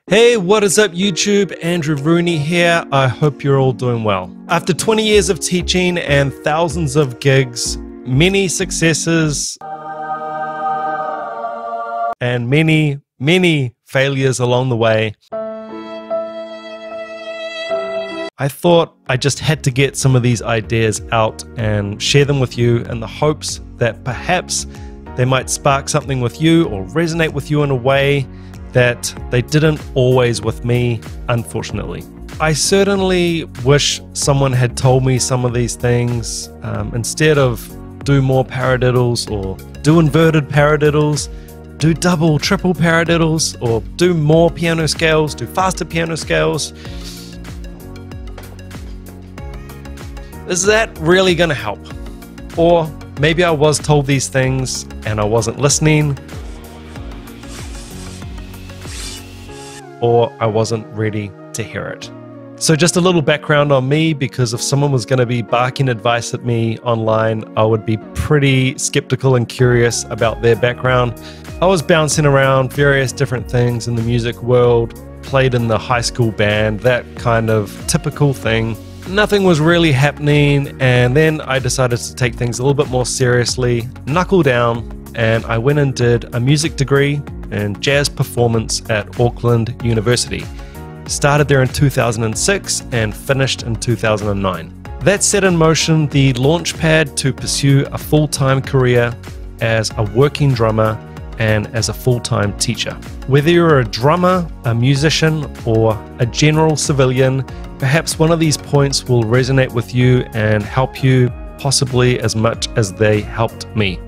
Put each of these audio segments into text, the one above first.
Hey, what is up YouTube? Andrew Rooney here. I hope you're all doing well. After 20 years of teaching and thousands of gigs, many successes, and many failures along the way, I thought I just had to get some of these ideas out and share them with you in the hopes that perhaps they might spark something with you or resonate with you in a way that they didn't always with me, unfortunately. I certainly wish someone had told me some of these things instead of do more paradiddles or do inverted paradiddles, do double, triple paradiddles, or do more piano scales, do faster piano scales. Is that really going to help? Or maybe I was told these things and I wasn't listening, or I wasn't ready to hear it. So just a little background on me, because if someone was going to be barking advice at me online, I would be pretty skeptical and curious about their background. I was bouncing around various different things in the music world, played in the high school band, that kind of typical thing. Nothing was really happening, and then I decided to take things a little bit more seriously, knuckle down, and I went and did a music degree in jazz performance at Auckland University. Started there in 2006 and finished in 2009. That set in motion the launchpad to pursue a full-time career as a working drummer and as a full-time teacher. Whether you're a drummer, a musician, or a general civilian, perhaps one of these points will resonate with you and help you possibly as much as they helped me.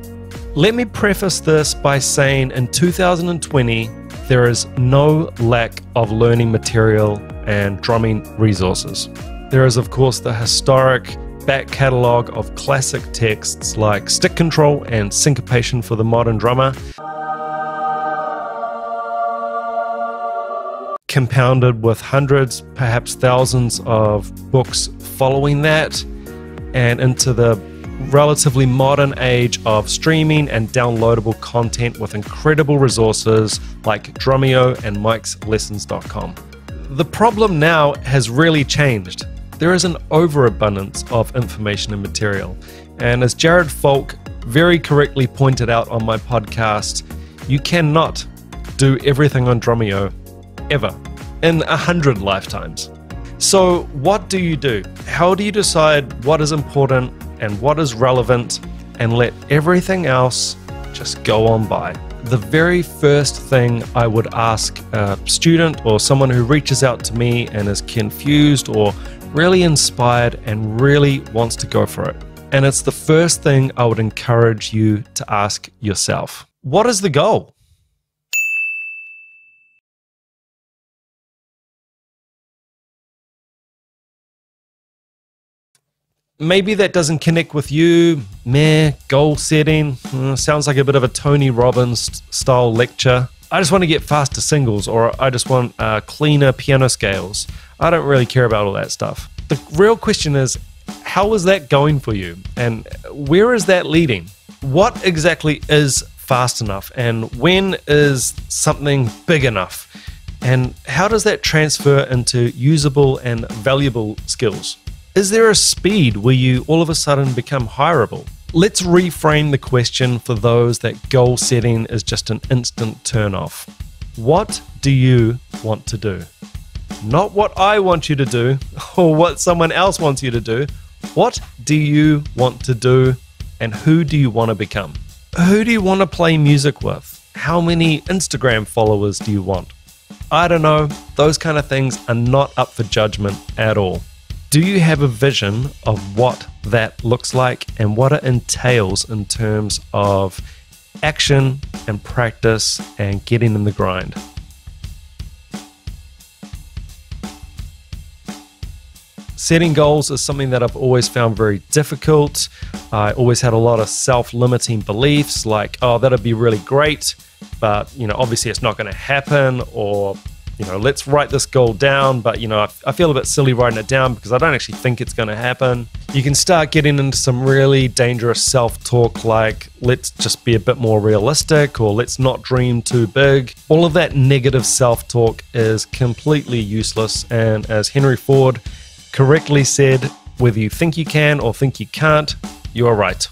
Let me preface this by saying in 2020, there is no lack of learning material and drumming resources. There is, of course, the historic back catalogue of classic texts like Stick Control and Syncopation for the Modern Drummer, compounded with hundreds, perhaps thousands of books following that, and into the relatively modern age of streaming and downloadable content with incredible resources like Drumeo and Mike'sLessons.com. The problem now has really changed. There is an overabundance of information and material, and as Jared Falk very correctly pointed out on my podcast, you cannot do everything on Drumeo ever in 100 lifetimes. So what do? How do you decide what is important and what is relevant and let everything else just go on by? The very first thing I would ask a student or someone who reaches out to me and is confused or really inspired and really wants to go for it. And it's the first thing I would encourage you to ask yourself. What is the goal? Maybe that doesn't connect with you. Goal setting. Sounds like a bit of a Tony Robbins style lecture. I just want to get faster singles, or I just want cleaner piano scales. I don't really care about all that stuff. The real question is, how is that going for you? And where is that leading? What exactly is fast enough? And when is something big enough? And how does that transfer into usable and valuable skills? Is there a speed where you all of a sudden become hireable? Let's reframe the question for those that goal setting is just an instant turn off. What do you want to do? Not what I want you to do or what someone else wants you to do. What do you want to do, and who do you want to become? Who do you want to play music with? How many Instagram followers do you want? I don't know. Those kind of things are not up for judgment at all. Do you have a vision of what that looks like and what it entails in terms of action and practice and getting in the grind? Setting goals is something that I've always found very difficult. I always had a lot of self-limiting beliefs like, oh, that'd be really great, but obviously it's not going to happen, or let's write this goal down, but I feel a bit silly writing it down because I don't actually think it's going to happen. You can start getting into some really dangerous self-talk like, let's just be a bit more realistic, or let's not dream too big. All of that negative self-talk is completely useless, and as Henry Ford correctly said, whether you think you can or think you can't, you are right.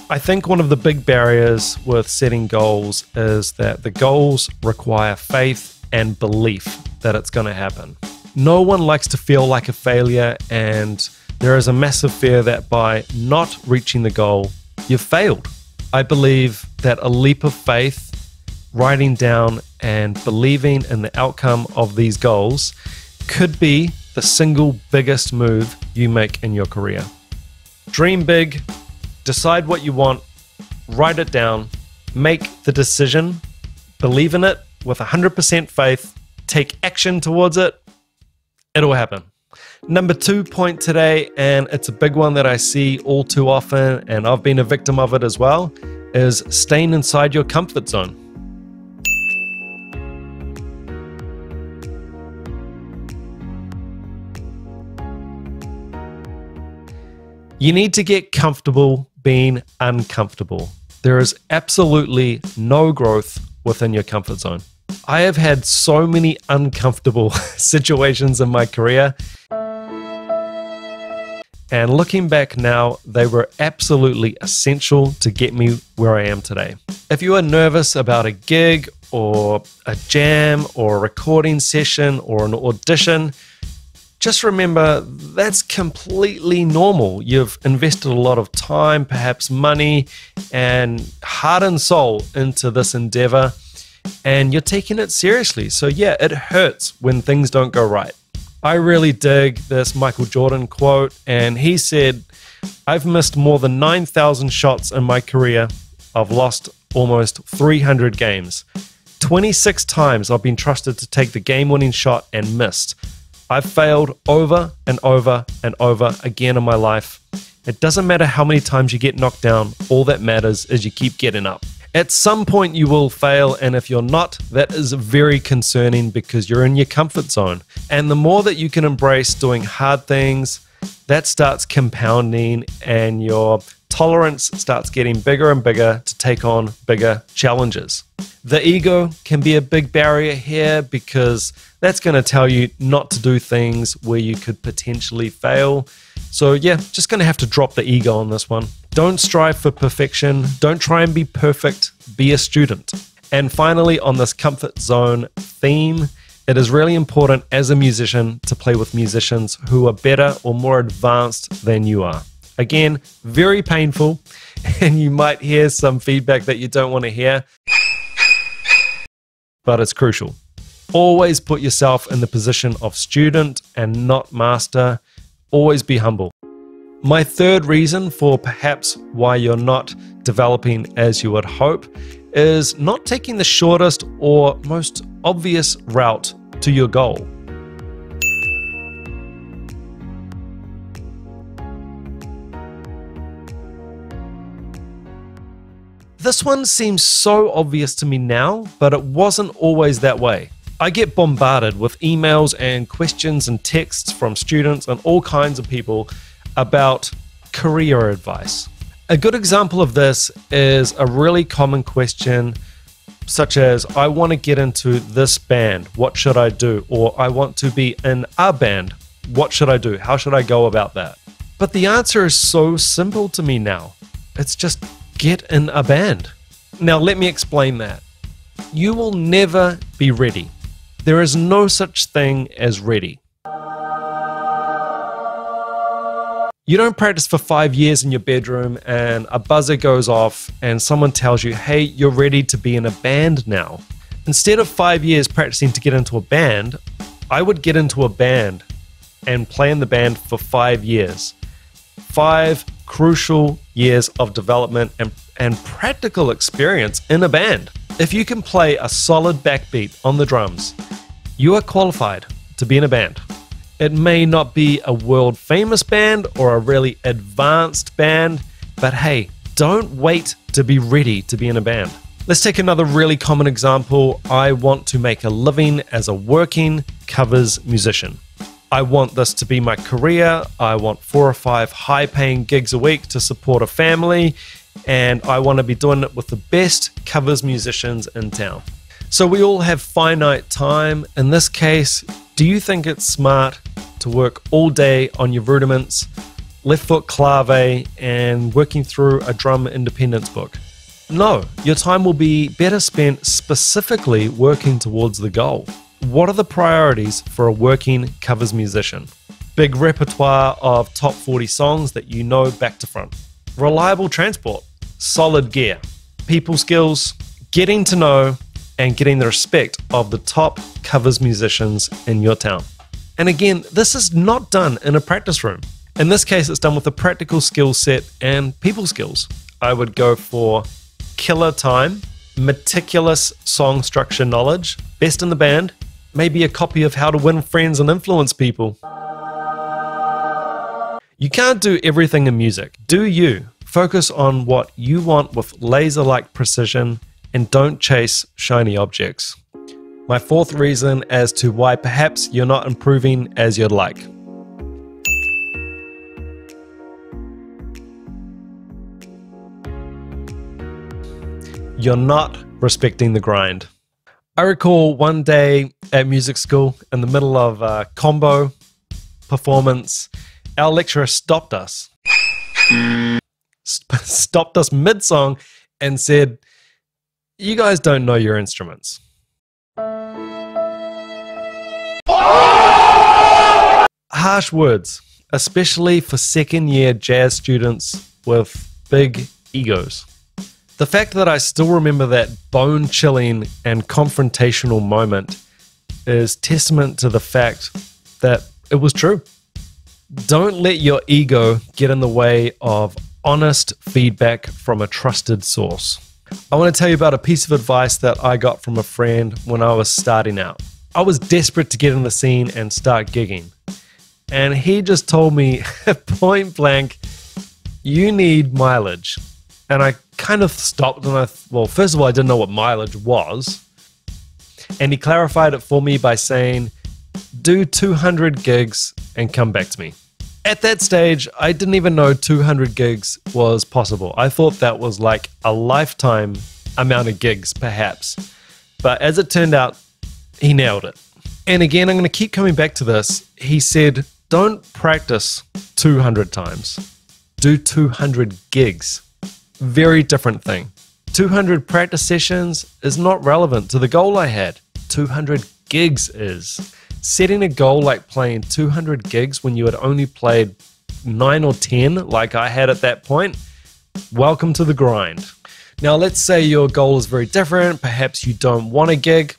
I think one of the big barriers with setting goals is that the goals require faith and belief that it's going to happen. No one likes to feel like a failure, and there is a massive fear that by not reaching the goal, you've failed. I believe that a leap of faith, writing down and believing in the outcome of these goals could be the single biggest move you make in your career. Dream big, decide what you want, write it down, make the decision, believe in it with 100% faith, take action towards it, it'll happen. Number 2 point today, and it's a big one that I see all too often, and I've been a victim of it as well, is staying inside your comfort zone. You need to get comfortable being uncomfortable. There is absolutely no growth within your comfort zone. I have had so many uncomfortable situations in my career, and looking back now, they were absolutely essential to get me where I am today. If you are nervous about a gig or a jam or a recording session or an audition, just remember that's completely normal. You've invested a lot of time, perhaps money, and heart and soul into this endeavor, and you're taking it seriously. So yeah, it hurts when things don't go right. I really dig this Michael Jordan quote, and he said, "I've missed more than 9,000 shots in my career. I've lost almost 300 games. 26 times I've been trusted to take the game-winning shot and missed. I've failed over and over and over again in my life. It doesn't matter how many times you get knocked down, all that matters is you keep getting up." At some point you will fail, and if you're not, that is very concerning because you're in your comfort zone. And the more that you can embrace doing hard things, that starts compounding and your tolerance starts getting bigger and bigger to take on bigger challenges. The ego can be a big barrier here because that's going to tell you not to do things where you could potentially fail. So yeah, just going to have to drop the ego on this one. Don't strive for perfection. Don't try and be perfect. Be a student. And finally, on this comfort zone theme, it is really important as a musician to play with musicians who are better or more advanced than you are. Again, very painful, and you might hear some feedback that you don't want to hear, but it's crucial. Always put yourself in the position of student and not master. Always be humble. My third reason for perhaps why you're not developing as you would hope is not taking the shortest or most obvious route to your goal. This one seems so obvious to me now, but it wasn't always that way. I get bombarded with emails and questions and texts from students and all kinds of people about career advice. A good example of this is a really common question such as, I want to get into this band, what should I do? Or I want to be in a band, what should I do? How should I go about that? But the answer is so simple to me now. It's just get in a band. Now let me explain that. You will never be ready. There is no such thing as ready. You don't practice for 5 years in your bedroom and a buzzer goes off and someone tells you, hey, you're ready to be in a band now. Instead of 5 years practicing to get into a band, I would get into a band and play in the band for 5 years. 5 crucial years of development and practical experience in a band. If you can play a solid backbeat on the drums, you are qualified to be in a band. It may not be a world famous band or a really advanced band, but hey, don't wait to be ready to be in a band. Let's take another really common example. I want to make a living as a working covers musician. I want this to be my career. I want 4 or 5 high-paying gigs a week to support a family, and I want to be doing it with the best covers musicians in town. So we all have finite time. In this case, do you think it's smart to work all day on your rudiments, left foot clave, and working through a drum independence book? No, your time will be better spent specifically working towards the goal. What are the priorities for a working covers musician? Big repertoire of top 40 songs that you know back to front. Reliable transport, solid gear, people skills, getting to know and getting the respect of the top covers musicians in your town. And again, this is not done in a practice room. In this case, it's done with a practical skill set and people skills. I would go for killer time, meticulous song structure knowledge, best in the band, maybe a copy of How to Win Friends and Influence People. You can't do everything in music. Do you? Focus on what you want with laser-like precision and don't chase shiny objects. My 4th reason as to why perhaps you're not improving as you'd like. You're not respecting the grind. I recall one day at music school in the middle of a combo performance, our lecturer stopped us. Stopped us mid-song and said, "You guys don't know your instruments." Harsh words, especially for second-year jazz students with big egos. The fact that I still remember that bone-chilling and confrontational moment is testament to the fact that it was true. Don't let your ego get in the way of honest feedback from a trusted source. I want to tell you about a piece of advice that I got from a friend when I was starting out. I was desperate to get in the scene and start gigging. And he just told me point blank, you need mileage. And I kind of stopped and well, first of all, I didn't know what mileage was. And he clarified it for me by saying, do 200 gigs and come back to me. At that stage, I didn't even know 200 gigs was possible. I thought that was like a lifetime amount of gigs, perhaps. But as it turned out, he nailed it. And again, I'm going to keep coming back to this. He said, don't practice 200 times. Do 200 gigs. Very different thing. 200 practice sessions is not relevant to the goal I had. 200 gigs is. Setting a goal like playing 200 gigs when you had only played 9 or 10 like I had at that point, welcome to the grind. Now let's say your goal is very different. Perhaps you don't want a gig.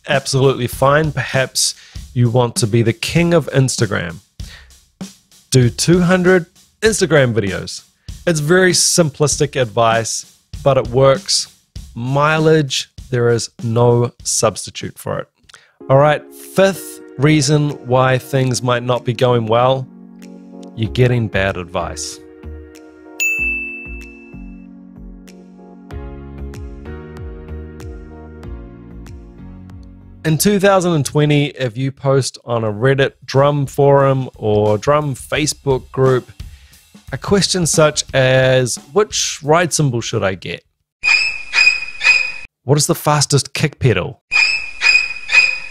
Absolutely fine. Perhaps you want to be the king of Instagram. Do 200 Instagram videos. It's very simplistic advice, but it works. Mileage, there is no substitute for it. All right, 5th reason why things might not be going well, you're getting bad advice. In 2020, if you post on a Reddit drum forum or drum Facebook group, a question such as, which ride cymbal should I get? What is the fastest kick pedal?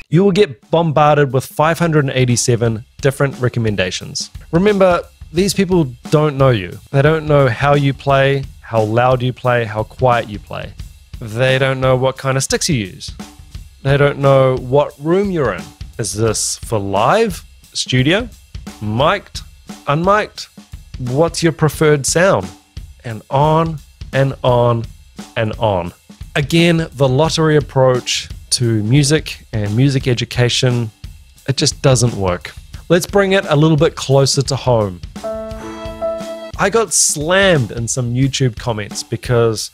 You will get bombarded with 587 different recommendations. Remember, these people don't know you. They don't know how you play, how loud you play, how quiet you play. They don't know what kind of sticks you use. They don't know what room you're in. Is this for live, studio, mic'd, unmic'd? What's your preferred sound? And on and on and on. Again, the lottery approach to music and music education, it just doesn't work. Let's bring it a little bit closer to home. I got slammed in some YouTube comments because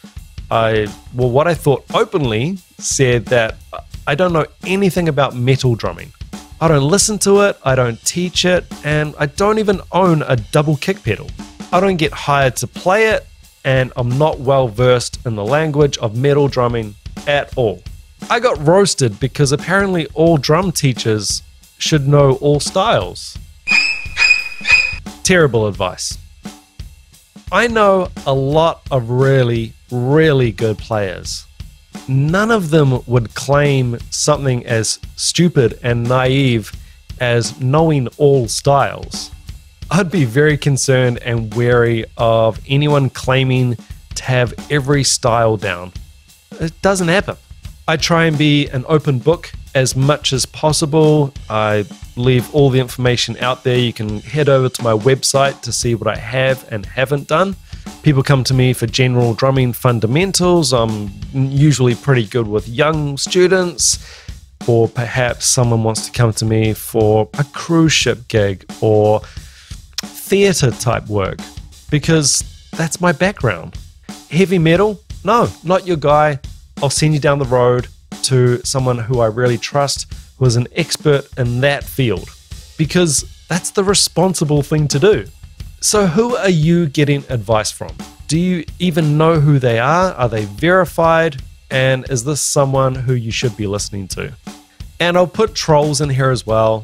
what I thought openly said that I don't know anything about metal drumming. I don't listen to it, I don't teach it, and I don't even own a double kick pedal. I don't get hired to play it, and I'm not well versed in the language of metal drumming at all. I got roasted because apparently all drum teachers should know all styles. Terrible advice. I know a lot of really, really good players. None of them would claim something as stupid and naive as knowing all styles. I'd be very concerned and wary of anyone claiming to have every style down. It doesn't happen. I try and be an open book as much as possible. I leave all the information out there. You can head over to my website to see what I have and haven't done. People come to me for general drumming fundamentals. I'm usually pretty good with young students, or perhaps someone wants to come to me for a cruise ship gig or theater type work, because that's my background. Heavy metal? No, not your guy. I'll send you down the road to someone who I really trust, who is an expert in that field, because that's the responsible thing to do. So who are you getting advice from? Do you even know who they are? Are they verified? And is this someone who you should be listening to? And I'll put trolls in here as well.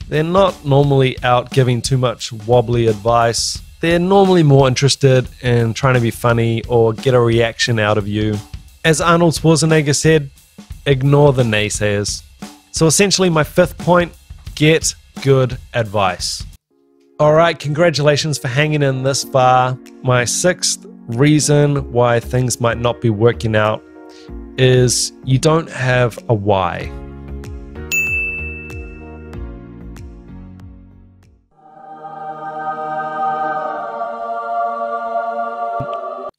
They're not normally out giving too much wobbly advice. They're normally more interested in trying to be funny or get a reaction out of you. As Arnold Schwarzenegger said, ignore the naysayers. So essentially my fifth point, get good advice. All right, congratulations for hanging in this far. My sixth reason why things might not be working out is you don't have a why.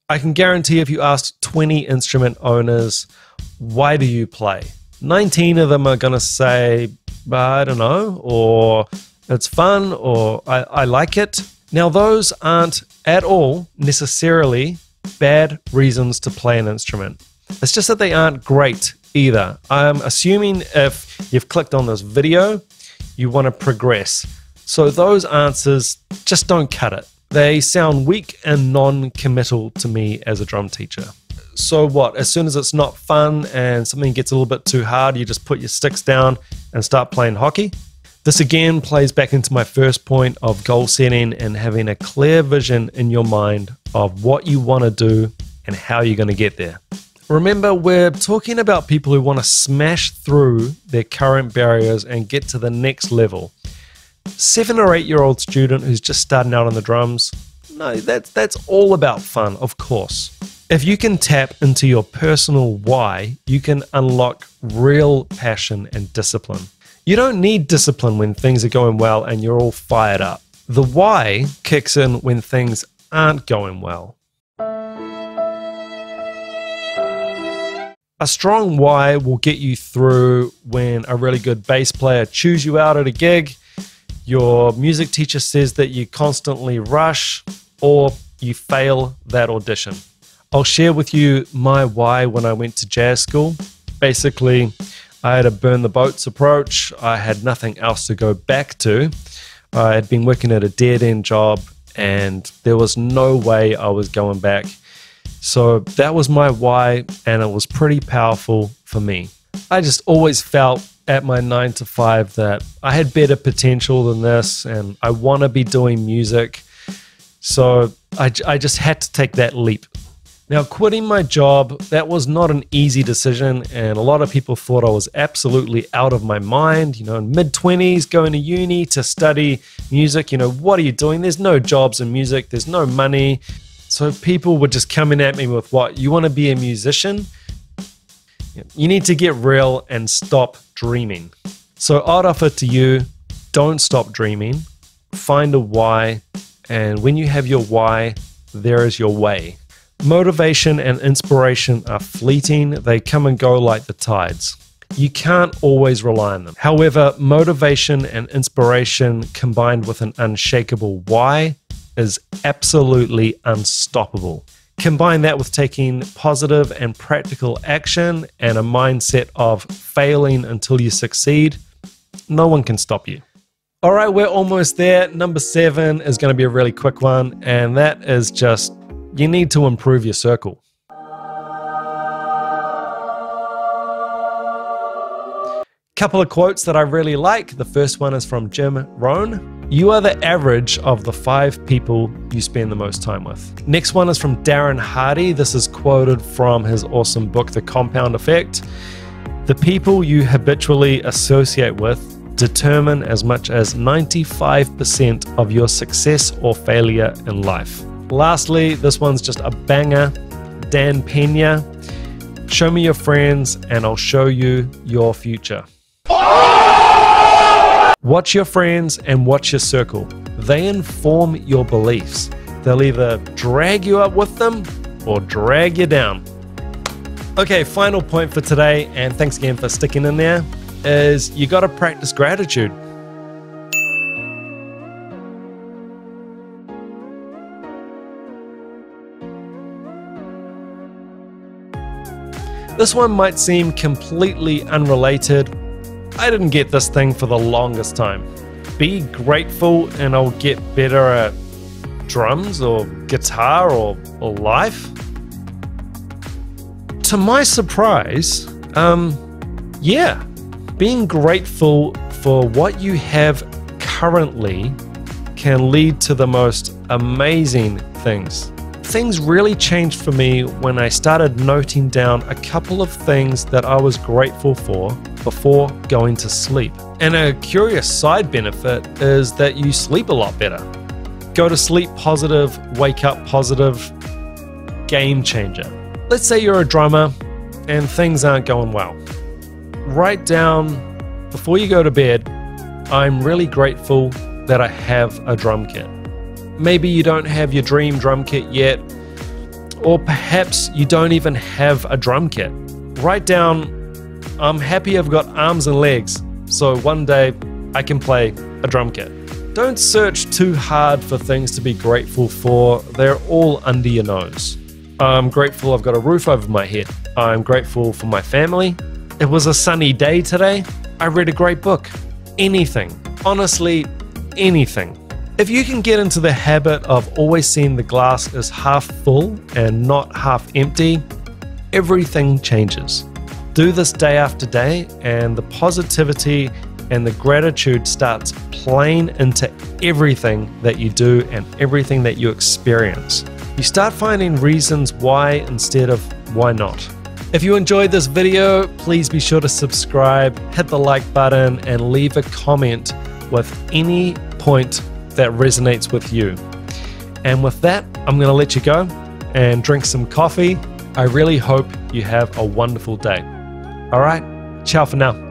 I can guarantee if you asked 20 instrument owners, why do you play? 19 of them are going to say, I don't know, or it's fun, or I like it. Now, those aren't at all necessarily bad reasons to play an instrument. It's just that they aren't great either. I'm assuming if you've clicked on this video, you want to progress. So those answers just don't cut it. They sound weak and non-committal to me as a drum teacher. So what? As soon as it's not fun and something gets a little bit too hard, you just put your sticks down and start playing hockey? This again plays back into my first point of goal setting and having a clear vision in your mind of what you want to do and how you're going to get there. Remember, we're talking about people who want to smash through their current barriers and get to the next level. 7 or 8 year old student who's just starting out on the drums, no, that's all about fun, of course. If you can tap into your personal why, you can unlock real passion and discipline. You don't need discipline when things are going well and you're all fired up. The why kicks in when things aren't going well. A strong why will get you through when a really good bass player chews you out at a gig, your music teacher says that you constantly rush, or you fail that audition. I'll share with you my why when I went to jazz school. Basically, I had a burn the boats approach. I had nothing else to go back to. I had been working at a dead-end job and there was no way I was going back. So that was my why, and it was pretty powerful for me. I just always felt at my 9 to 5 that I had better potential than this and I want to be doing music. So I just had to take that leap. Now, quitting my job, that was not an easy decision, and a lot of people thought I was absolutely out of my mind. You know, in mid-20s, going to uni to study music, you know, what are you doing? There's no jobs in music, there's no money. So people were just coming at me with, what, you want to be a musician? You need to get real and stop dreaming. So I'd offer to you, don't stop dreaming, find a why, and when you have your why, there is your way. Motivation and inspiration are fleeting. They come and go like the tides. You can't always rely on them. However, motivation and inspiration combined with an unshakable why is absolutely unstoppable. Combine that with taking positive and practical action and a mindset of failing until you succeed, no one can stop you. All right, we're almost there. Number 7 is going to be a really quick one, and that is just you need to improve your circle. Couple of quotes that I really like. The first one is from Jim Rohn. You are the average of the 5 people you spend the most time with. Next one is from Darren Hardy. This is quoted from his awesome book, The Compound Effect. The people you habitually associate with determine as much as 95% of your success or failure in life. Lastly, this one's just a banger. Dan Pena. Show me your friends and I'll show you your future. Watch your friends and watch your circle. They inform your beliefs. They'll either drag you up with them or drag you down. Okay, final point for today, and thanks again for sticking in there, is you got to practice gratitude. This one might seem completely unrelated. I didn't get this thing for the longest time. Be grateful and I'll get better at drums or guitar or life. To my surprise, yeah, being grateful for what you have currently can lead to the most amazing things. Things really changed for me when I started noting down a couple of things that I was grateful for before going to sleep. And a curious side benefit is that you sleep a lot better. Go to sleep positive, wake up positive, game changer. Let's say you're a drummer and things aren't going well. Write down, before you go to bed, I'm really grateful that I have a drum kit. Maybe you don't have your dream drum kit yet, or perhaps you don't even have a drum kit. Write down, I'm happy I've got arms and legs, so one day I can play a drum kit. Don't search too hard for things to be grateful for. They're all under your nose. I'm grateful I've got a roof over my head. I'm grateful for my family. It was a sunny day today. I read a great book. Anything. Honestly, anything. If you can get into the habit of always seeing the glass as half full and not half empty, everything changes. Do this day after day, and the positivity and the gratitude starts playing into everything that you do and everything that you experience. You start finding reasons why instead of why not. If you enjoyed this video, please be sure to subscribe, hit the like button, and leave a comment with any point that resonates with you. And with that, I'm going to let you go and drink some coffee. I really hope you have a wonderful day. All right, ciao for now.